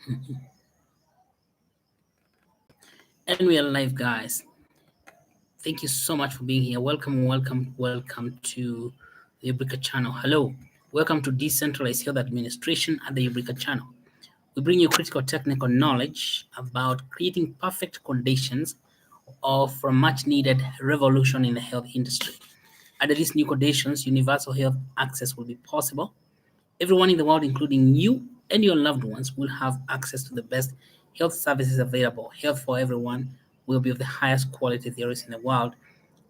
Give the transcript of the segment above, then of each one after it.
And we are live, guys. Thank you so much for being here. Welcome to the Ubrica channel. Hello. Welcome to Decentralized Health Administration at the Ubrica channel. We bring you critical technical knowledge about creating perfect conditions for a much needed revolution in the health industry. Under these new conditions, universal health access will be possible. Everyone in the world, including you and your loved ones, will have access to the best health services available. Health for everyone will be of the highest quality there is in the world,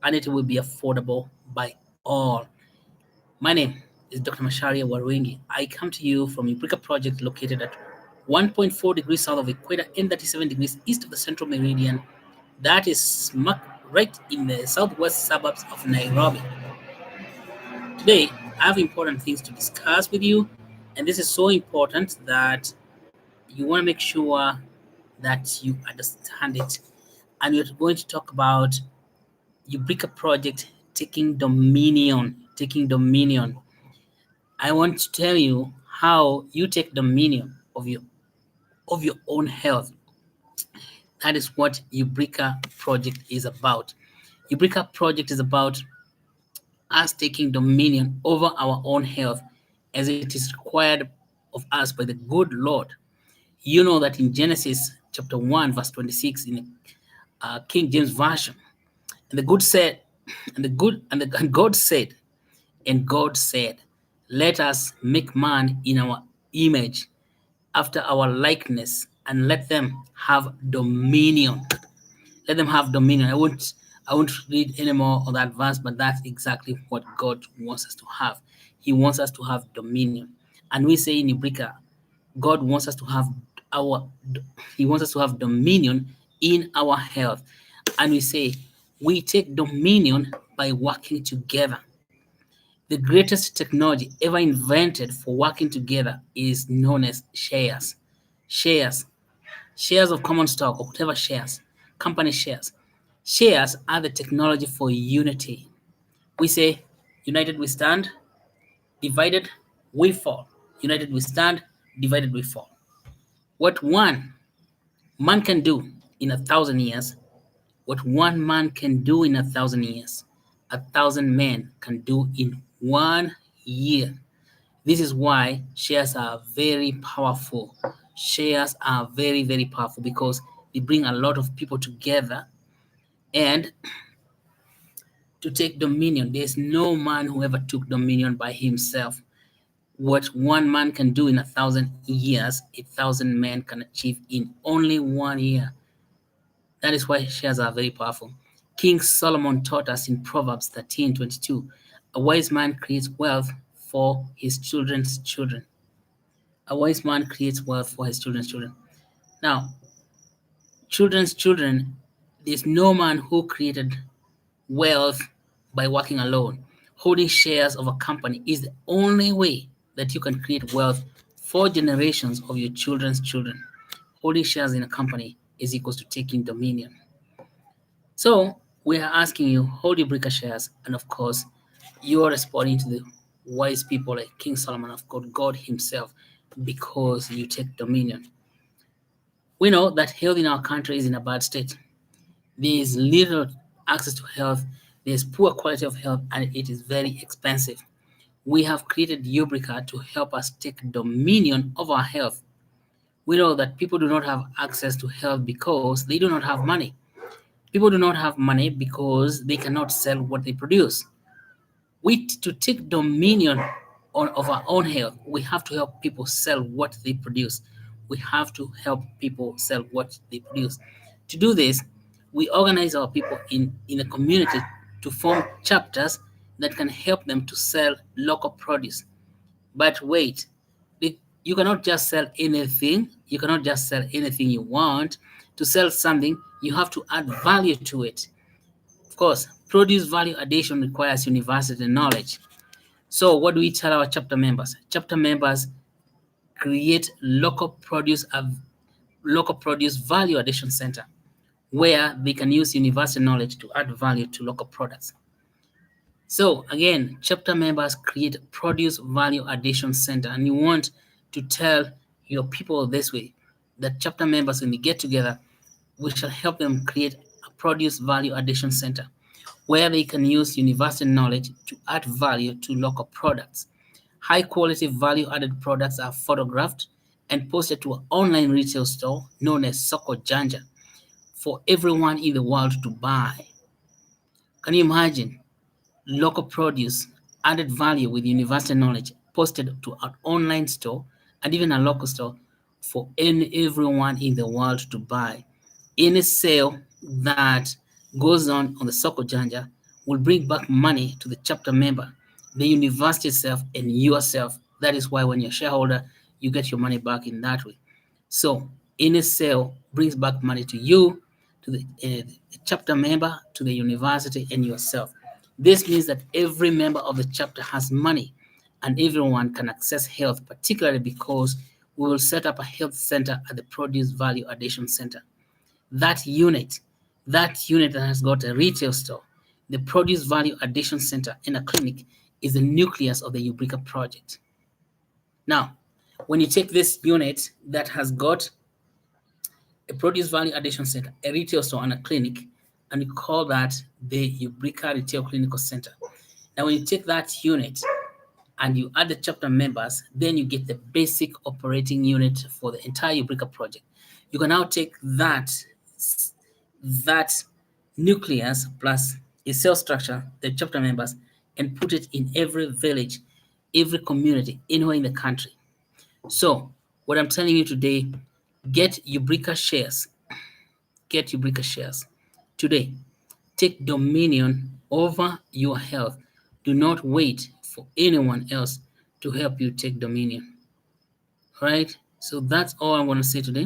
and it will be affordable by all. My name is Dr. Masharia Warwingi. I come to you from Ubrica project located at 1.4 degrees south of equator and 37 degrees east of the central meridian. That is smack right in the southwest suburbs of Nairobi. Today, I have important things to discuss with you, and this is so important that you want to make sure that you understand it. And we're going to talk about Ubrica project taking dominion. Taking dominion. I want to tell you how you take dominion of your own health. That is what Ubrica project is about. Ubrica project is about us taking dominion over our own health as it is required of us by the good Lord. You know that in Genesis chapter 1, verse 26 in the King James Version, and the good said, and God said, let us make man in our image, after our likeness, and let them have dominion. Let them have dominion. I won't read any more of that verse, but that's exactly what God wants us to have. He wants us to have dominion. And we say in Ubrica, God wants us to have our He wants us to have dominion in our health. And we say we take dominion by working together. The greatest technology ever invented for working together is known as shares. Shares shares of common stock or whatever shares, company shares. Shares are the technology for unity. We say, united we stand, divided we fall. United we stand, divided we fall. What one man can do in 1,000 years, what one man can do in 1,000 years, 1,000 men can do in 1 year. This is why shares are very powerful. Shares are very, very powerful because they bring a lot of people together and to take dominion. There's no man who ever took dominion by himself. What one man can do in 1,000 years, 1,000 men can achieve in only 1 year. That is why shares are very powerful. King Solomon taught us in Proverbs 13:22, a wise man creates wealth for his children's children. A wise man creates wealth for his children's children. Now, children's children, there's no man who created wealth by working alone. Holding shares of a company is the only way that you can create wealth for generations of your children's children. Holding shares in a company is equals to taking dominion. So we are asking you, hold your Ubrica shares, and of course, you are responding to the wise people like King Solomon, of God Himself, because you take dominion. We know that health in our country is in a bad state. There is little access to health, there is poor quality of health, and it is very expensive. We have created Ubrica to help us take dominion of our health. We know that people do not have access to health because they do not have money. People do not have money because they cannot sell what they produce. To take dominion of our own health, we have to help people sell what they produce. We have to help people sell what they produce. To do this, we organize our people in a community to form chapters that can help them to sell local produce. But wait, you cannot just sell anything. You cannot just sell anything you want. To sell something, you have to add value to it. Of course, produce value addition requires university knowledge. So, what do we tell our chapter members? Chapter members create local produce value addition center where they can use university knowledge to add value to local products. So again, chapter members create produce value addition center, and you want to tell your people this way: that chapter members, when we get together, we shall help them create a produce value addition center where they can use university knowledge to add value to local products. High quality value added products are photographed and posted to an online retail store known as Soko Janja for everyone in the world to buy. Can you imagine local produce, added value with university knowledge posted to an online store and even a local store for everyone in the world to buy? Any sale that goes on the Soko Janja will bring back money to the chapter member, the university itself, and yourself. That is why when you're a shareholder, you get your money back in that way. So any sale brings back money to you, to the chapter member, to the university, and yourself. This means that every member of the chapter has money and everyone can access health, particularly because we will set up a health center at the Produce Value Addition Center. That unit, that unit that has got a retail store, the Produce Value Addition Center, and a clinic is the nucleus of the Ubrica project. Now, when you take this unit that has got a produce value addition center, a retail store, and a clinic, and you call that the Ubrica Retail Clinical Center. Now, when you take that unit and you add the chapter members, then you get the basic operating unit for the entire Ubrica project. You can now take that nucleus plus a cell structure, the chapter members, and put it in every village, every community, anywhere in the country. So, what I'm telling you today, get Ubrica shares. Get Ubrica shares today. Take dominion over your health. Do not wait for anyone else to help you take dominion. All right? So that's all I'm going to say today.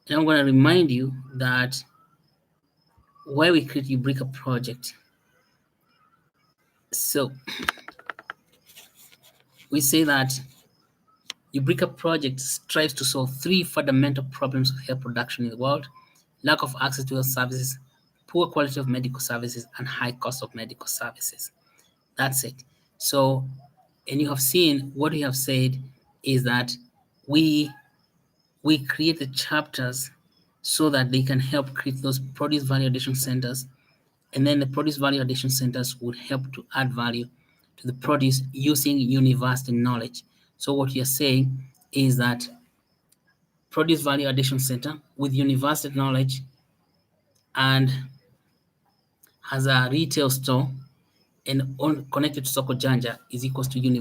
And I'm going to remind you that why we create Ubrica project. So we say that Ubrica project strives to solve three fundamental problems of health production in the world: lack of access to health services, poor quality of medical services, and high cost of medical services. That's it. So, and you have seen what we have said is that we we create the chapters so that they can help create those produce value addition centers, and then the produce value addition centers would help to add value to the produce using university knowledge. So what you're saying is that produce value addition center with university knowledge and has a retail store and connected to Soko Janja is equals to university